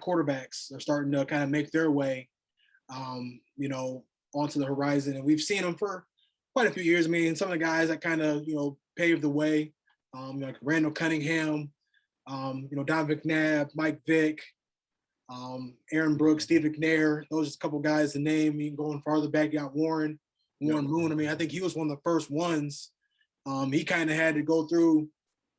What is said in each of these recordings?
quarterbacks are starting to kind of make their way, onto the horizon. And we've seen them for quite a few years. I mean, some of the guys that kind of, paved the way, like Randall Cunningham, Don McNabb, Mike Vick, Aaron Brooks, Steve McNair. Those are just a couple guys to name. You can going farther back, you got Warren Moon. I mean, I think he was one of the first ones. He kind of had to go through,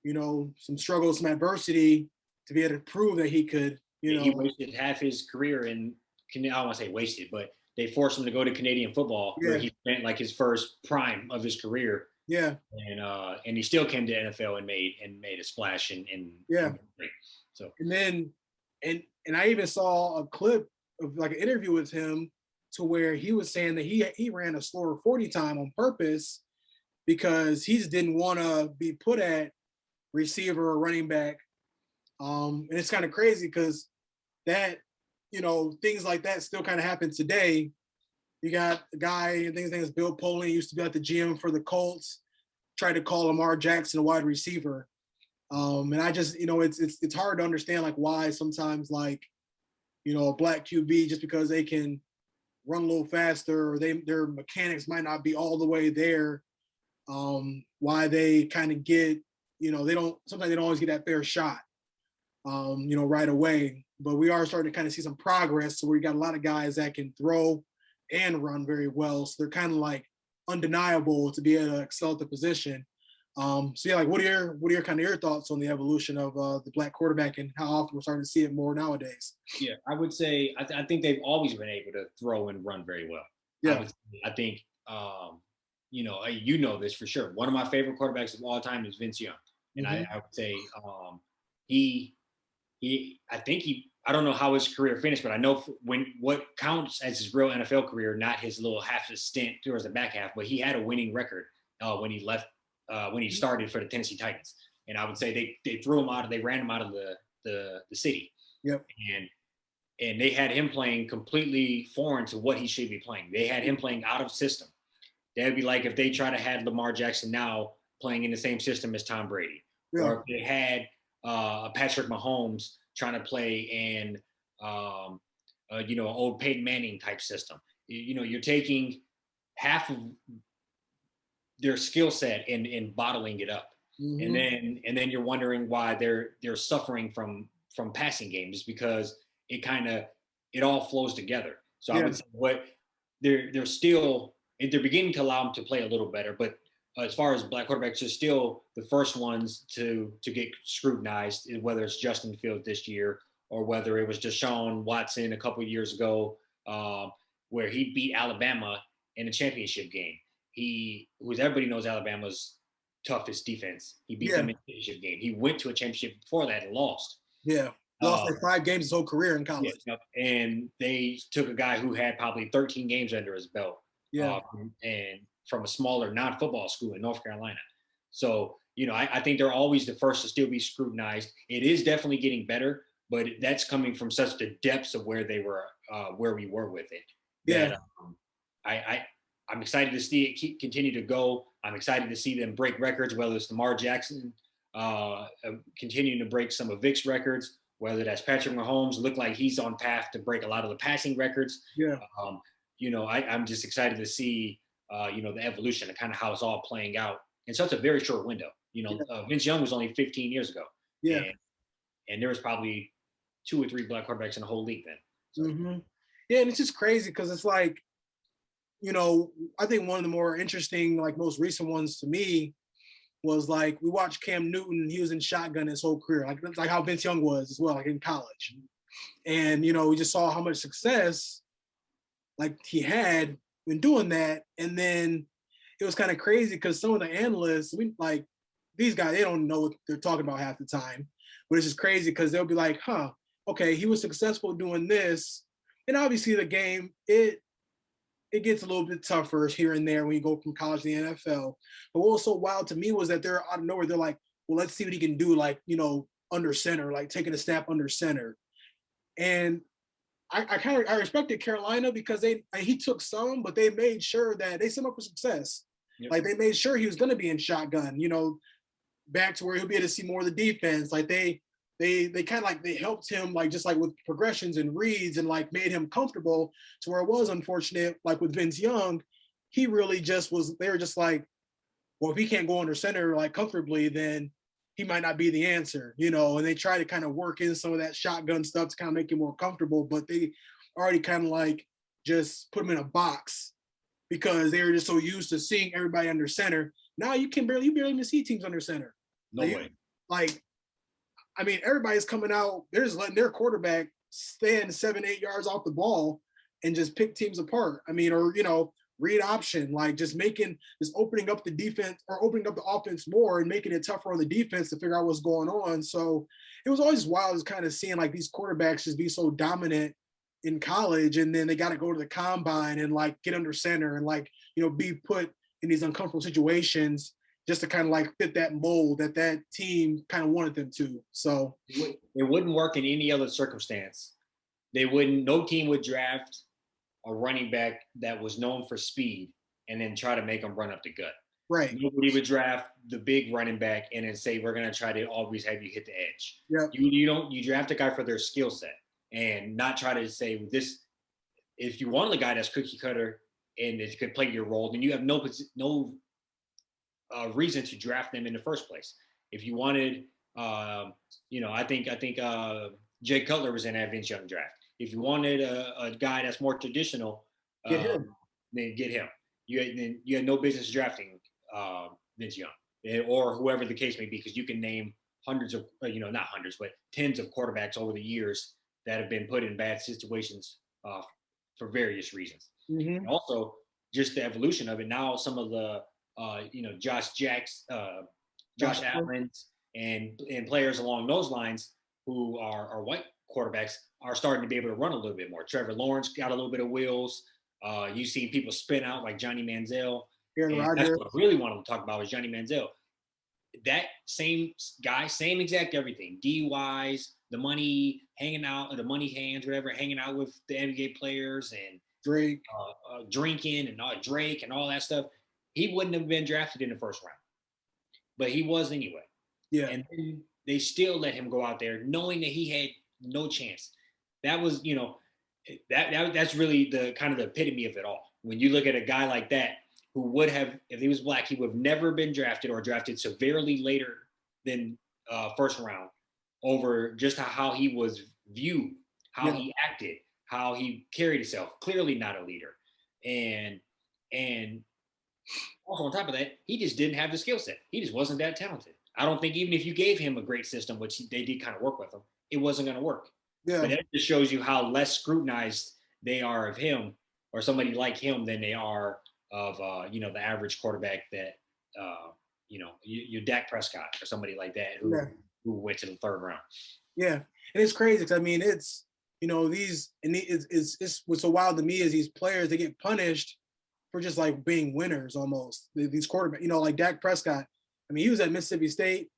some struggles, some adversity to be able to prove that he could, He wasted half his career I don't want to say wasted, but they forced him to go to Canadian football where he spent like his first prime of his career. Yeah. And he still came to NFL and made a splash and so and then and I even saw a clip of like an interview with him to where he was saying that he ran a slower 40 time on purpose because he just didn't want to be put at receiver or running back. And it's kind of crazy because that, things like that still kind of happen today. You got a guy, I think his name is Bill Polian, used to be at the GM for the Colts, tried to call Lamar Jackson a wide receiver. And I just, it's hard to understand like why sometimes like, a black QB, just because they can run a little faster or their mechanics might not be all the way there, why they kind of get, sometimes they don't always get that fair shot, right away. But we are starting to kind of see some progress. So we got a lot of guys that can throw and run very well. So they're kind of like undeniable to be able to excel at the position. So yeah, like what are your kind of your thoughts on the evolution of the black quarterback and how often we're starting to see it more nowadays? Yeah, I would say I think they've always been able to throw and run very well. Yeah, I think this for sure. One of my favorite quarterbacks of all time is Vince Young, and I would say I don't know how his career finished, but I know what counts as his real NFL career, not his little half a stint towards the back half, but he had a winning record when he left. When he started for the Tennessee Titans, and I would say they ran him out of the city. Yep. And they had him playing completely foreign to what he should be playing. They had him playing out of system. That'd be like if they try to have Lamar Jackson now playing in the same system as Tom Brady, or if they had Patrick Mahomes trying to play in old Peyton Manning type system. You're taking half of their skill set and bottling it up. And then you're wondering why they're suffering from passing games because it all flows together. So I would say they're beginning to allow them to play a little better, but as far as black quarterbacks, they're still the first ones to get scrutinized, whether it's Justin Fields this year or whether it was Deshaun Watson a couple of years ago, where he beat Alabama in a championship game. Everybody knows Alabama's toughest defense. He beat them in a championship game. He went to a championship before that and lost. Yeah, lost like 5 games his whole career in college. Yeah, and they took a guy who had probably 13 games under his belt. Yeah, and from a smaller non-football school in North Carolina. So I think they're always the first to still be scrutinized. It is definitely getting better, but that's coming from such the depths of where they were, where we were with it. Yeah, I'm excited to see it continue to go. I'm excited to see them break records, whether it's Lamar Jackson continuing to break some of Vic's records, whether that's Patrick Mahomes, look like he's on path to break a lot of the passing records. Yeah. I'm just excited to see, the evolution and kind of how it's all playing out in such a very short window. Vince Young was only 15 years ago. Yeah. And there was probably 2 or 3 black quarterbacks in the whole league then. So. Yeah, and it's just crazy because it's like, I think one of the more interesting, like most recent ones to me was like we watched Cam Newton. He was in shotgun his whole career, like how Vince Young was as well, like in college. And, we just saw how much success like he had when doing that. And then it was kind of crazy because some of the analysts, these guys, they don't know what they're talking about half the time. But it's just crazy because they'll be like, okay, he was successful doing this. And obviously the game, it gets a little bit tougher here and there when you go from college to the NFL. But what was so wild to me was that they're out of nowhere. They're like, well, let's see what he can do, under center, like taking a snap under center. And I respected Carolina because he took some, but they made sure that they set him up for success. Yep. Like they made sure he was going to be in shotgun, back to where he'll be able to see more of the defense. Like they they kind of like they helped him like just like with progressions and reads and like made him comfortable to where it was unfortunate like with Vince Young, he really just was. They were just like, well, if he can't go under center like comfortably, then he might not be the answer, you know. And they try to kind of work in some of that shotgun stuff to kind of make him more comfortable, but they already kind of like just put him in a box because they were just so used to seeing everybody under center. Now you barely even see teams under center. No like, way. Like, I mean, everybody's coming out. They're just letting their quarterback stand 7-8 yards off the ball and just pick teams apart. I mean, or you know, read option, like just opening up the defense or opening up the offense more and making it tougher on the defense to figure out what's going on. So it was always wild just kind of seeing like these quarterbacks just be so dominant in college, and then they got to go to the combine and like get under center and like, you know, be put in these uncomfortable situations just to kind of like fit that mold that team kind of wanted them to. So it wouldn't work in any other circumstance. No team would draft a running back that was known for speed and then try to make them run up the gut. Right. Nobody would draft the big running back and then say, we're going to try to always have you hit the edge. Yep. You draft a guy for their skill set and not try to say this. If you want a guy that's cookie cutter and that could play your role, then you have no reason to draft them in the first place. If you wanted, I think Jay Cutler was in that Vince Young draft. If you wanted a guy that's more traditional, then get him. You had no business drafting Vince Young or whoever the case may be, because you can name hundreds of, not hundreds, but tens of quarterbacks over the years that have been put in bad situations for various reasons. Mm-hmm. And also, just the evolution of it. Now, some of the Josh Allen's and players along those lines who are white quarterbacks are starting to be able to run a little bit more. Trevor Lawrence got a little bit of wheels. You see people spin out like Johnny Manziel. Aaron Rodgers. That's what I really wanted to talk about was Johnny Manziel. That same guy, same exact everything. DUIs, the money hanging out, the money hands, whatever, hanging out with the NBA players and Drake, drinking and Drake and all that stuff. He wouldn't have been drafted in the first round, but he was anyway. Yeah. And then they still let him go out there knowing that he had no chance. That was, that's really the kind of the epitome of it all. When you look at a guy like that, who would have, if he was black, he would have never been drafted or drafted severely later than first round, over just how he was viewed, how he acted, how he carried himself. Clearly not a leader. And also on top of that, he just didn't have the skill set. He just wasn't that talented. I don't think even if you gave him a great system, which they did kind of work with him, it wasn't going to work. Yeah. But that just shows you how less scrutinized they are of him or somebody like him than they are of, the average quarterback that, your Dak Prescott or somebody like that who went to the third round. Yeah. And it's crazy because, I mean, it's, it's what's so wild to me is these players, they get punished for just like being winners almost. These quarterbacks, like Dak Prescott. I mean, he was at Mississippi State,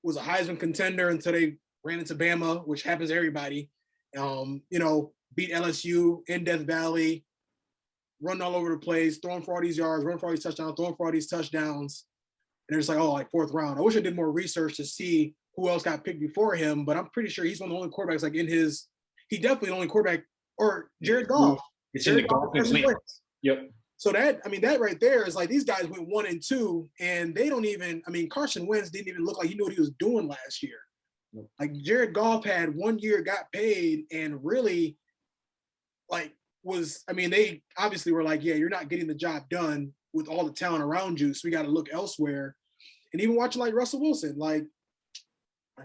was a Heisman contender until they ran into Bama, which happens to everybody. Beat LSU in Death Valley, run all over the place, throwing for all these yards, running for all these touchdowns, throwing for all these touchdowns. And it's like, fourth round. I wish I did more research to see who else got picked before him, but I'm pretty sure he's one of the only quarterbacks like he definitely the only quarterback, or Jared Goff. It's in the Goff and Yep. So that right there is like these guys went 1 and 2, and they don't even. I mean, Carson Wentz didn't even look like he knew what he was doing last year. Like Jared Goff had 1 year, got paid, and really, they obviously were like, yeah, you're not getting the job done with all the talent around you, so we got to look elsewhere. And even watching like Russell Wilson, like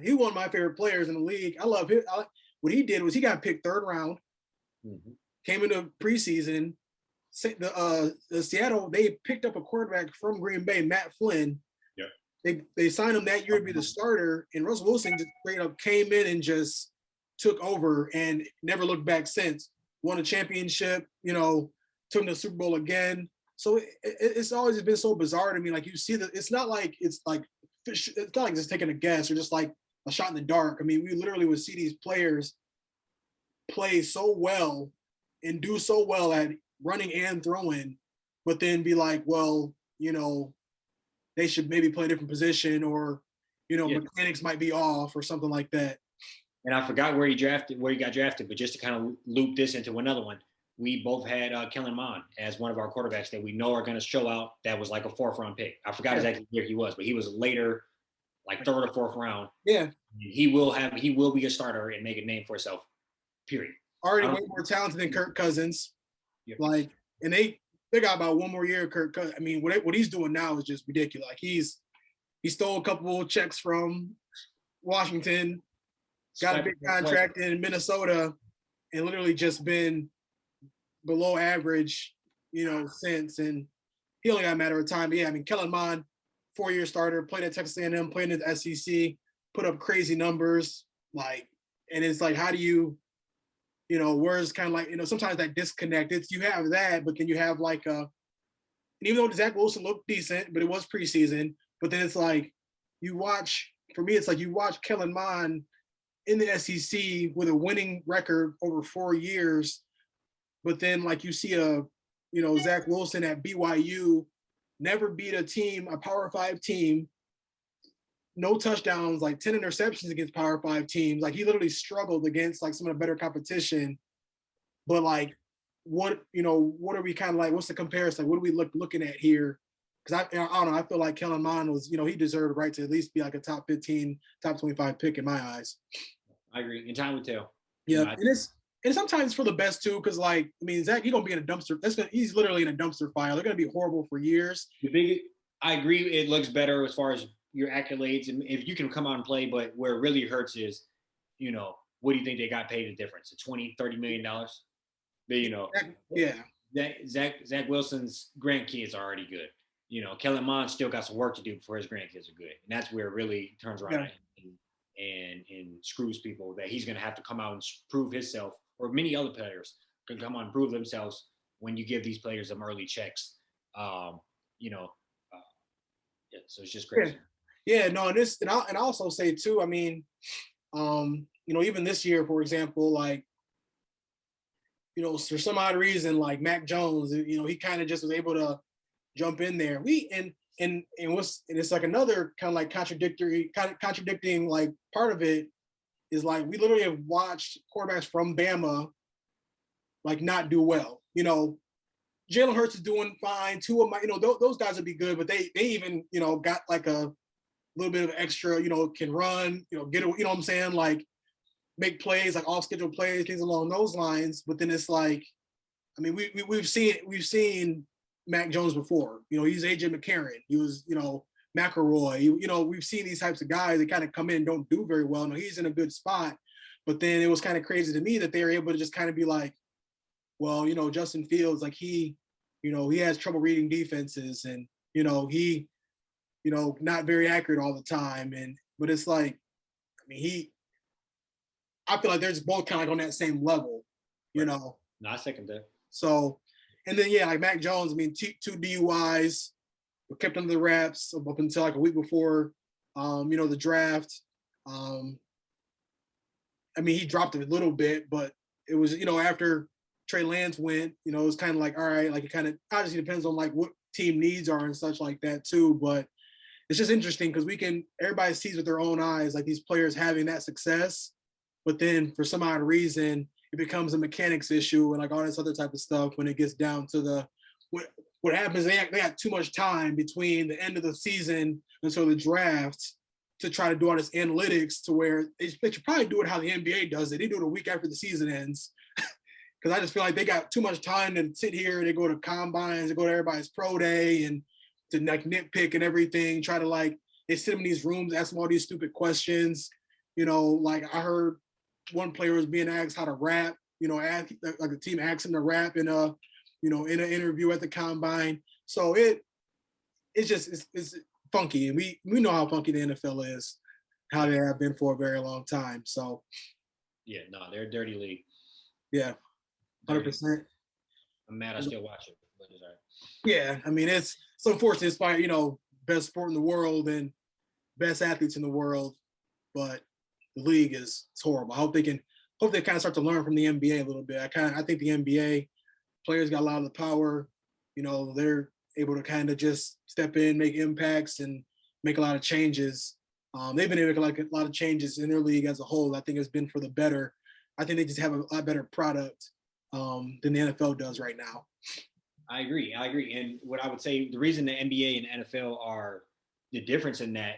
he one of my favorite players in the league. I love him. What he did was he got picked third round, came into preseason. The Seattle, they picked up a quarterback from Green Bay, Matt Flynn. Yeah. They signed him that year to be the starter, and Russell Wilson just straight up came in and just took over and never looked back since. Won a championship, took him to the Super Bowl again. So it's always been so bizarre to me. Like you see that it's not like just taking a guess or just like a shot in the dark. I mean, we literally would see these players play so well and do so well at running and throwing, but then be like, well, they should maybe play a different position, or Yeah. mechanics might be off or something like that. And I forgot where he got drafted, but just to kind of loop this into another one, we both had Kellen Mond as one of our quarterbacks that we know are going to show out. That was like a 4th-round pick. I forgot exactly where he was, but he was later, like 3rd or 4th round. Yeah. He will be a starter and make a name for himself. Period. Already way more talented than Kirk Cousins. Yeah. Like, and they got about one more year. Kirk Cousins. I mean, what he's doing now is just ridiculous. Like he stole a couple of checks from Washington, got a big contract in Minnesota, and literally just been below average, since. And he only got a matter of time. But yeah, I mean, Kellen Mond, 4-year starter, played at Texas A&M, played in the SEC, put up crazy numbers. Like, and it's like, how do you, where's kind of like, sometimes that disconnect. It's you have that, but then you have like and even though Zach Wilson looked decent, but it was preseason. But then it's like for me, it's like you watch Kellen Mond in the SEC with a winning record over 4 years, but then like you see Zach Wilson at BYU never beat a Power 5 team, no touchdowns, like 10 interceptions against Power 5 teams. Like he literally struggled against like some of the better competition. But like, what are we kind of like? What's the comparison? Like, what are we looking at here? Because I don't know. I feel like Kellen Mond was, he deserved the right to at least be like a top 15, top 25 pick in my eyes. I agree. And time will tell. Yeah, and sometimes for the best too, because like I mean, Zach, he's gonna be in a dumpster. He's literally in a dumpster fire. They're gonna be horrible for years. I agree. It looks better as far as your accolades, and if you can come out and play. But where it really hurts is, what do you think they got paid the difference? $20-30 million. But yeah. Zach Wilson's grandkids are already good. Kellen Mond still got some work to do before his grandkids are good, and that's where it really turns around and screws people. That he's going to have to come out and prove himself, or many other players can come out and prove themselves when you give these players some early checks. So it's just crazy. Yeah, no, and I also say too. I mean, even this year, for example, like, for some odd reason, like Mac Jones, he kind of just was able to jump in there. And it's like another kind of like contradicting like part of it is like we literally have watched quarterbacks from Bama like not do well. Jalen Hurts is doing fine. Two of my, those guys would be good, but they even, got like a little bit of extra, can run, get, what I'm saying? Like make plays, like off schedule plays, things along those lines. But then it's like, I mean, we've seen Mac Jones before. He's AJ McCarron. He was, McElroy. We've seen these types of guys that kind of come in and don't do very well. No, he's in a good spot. But then it was kind of crazy to me that they were able to just kind of be like, well, Justin Fields, like he has trouble reading defenses and, he, not very accurate all the time. But it's like, I mean, I feel like they're just both kind of like on that same level, No, I second that. So, and then, yeah, like Mac Jones, I mean, two DUIs were kept under the wraps up until like a week before, the draft. I mean, he dropped it a little bit, but it was, after Trey Lance went, it was kind of like, all right, like it kind of obviously depends on like what team needs are and such like that too. But it's just interesting because everybody sees with their own eyes, like these players having that success, but then for some odd reason, it becomes a mechanics issue and like all this other type of stuff when it gets down to what happens. They got too much time between the end of the season until the draft to try to do all this analytics to where they should probably do it how the NBA does it. They do it a week after the season ends. Because I just feel like they got too much time to sit here. They go to combines, they go to everybody's pro day and to like nitpick and everything, try to like, they sit them in these rooms, ask them all these stupid questions. Like I heard one player was being asked how to rap, like the team asked him to rap in an interview at the combine. So it's funky. And we know how funky the NFL is, how they have been for a very long time. So yeah, no, they're a dirty league. Yeah. 100%. I'm mad I still watch it, but it's all right. Yeah, I mean it's unfortunate. It's by best sport in the world and best athletes in the world, but the league is horrible. I hope they kind of start to learn from the NBA a little bit. I think the NBA players got a lot of the power. They're able to kind of just step in, make impacts, and make a lot of changes. They've been able to make like a lot of changes in their league as a whole. I think it's been for the better. I think they just have a lot better product than the NFL does right now. I agree. And what I would say, the reason the NBA and NFL are the difference in that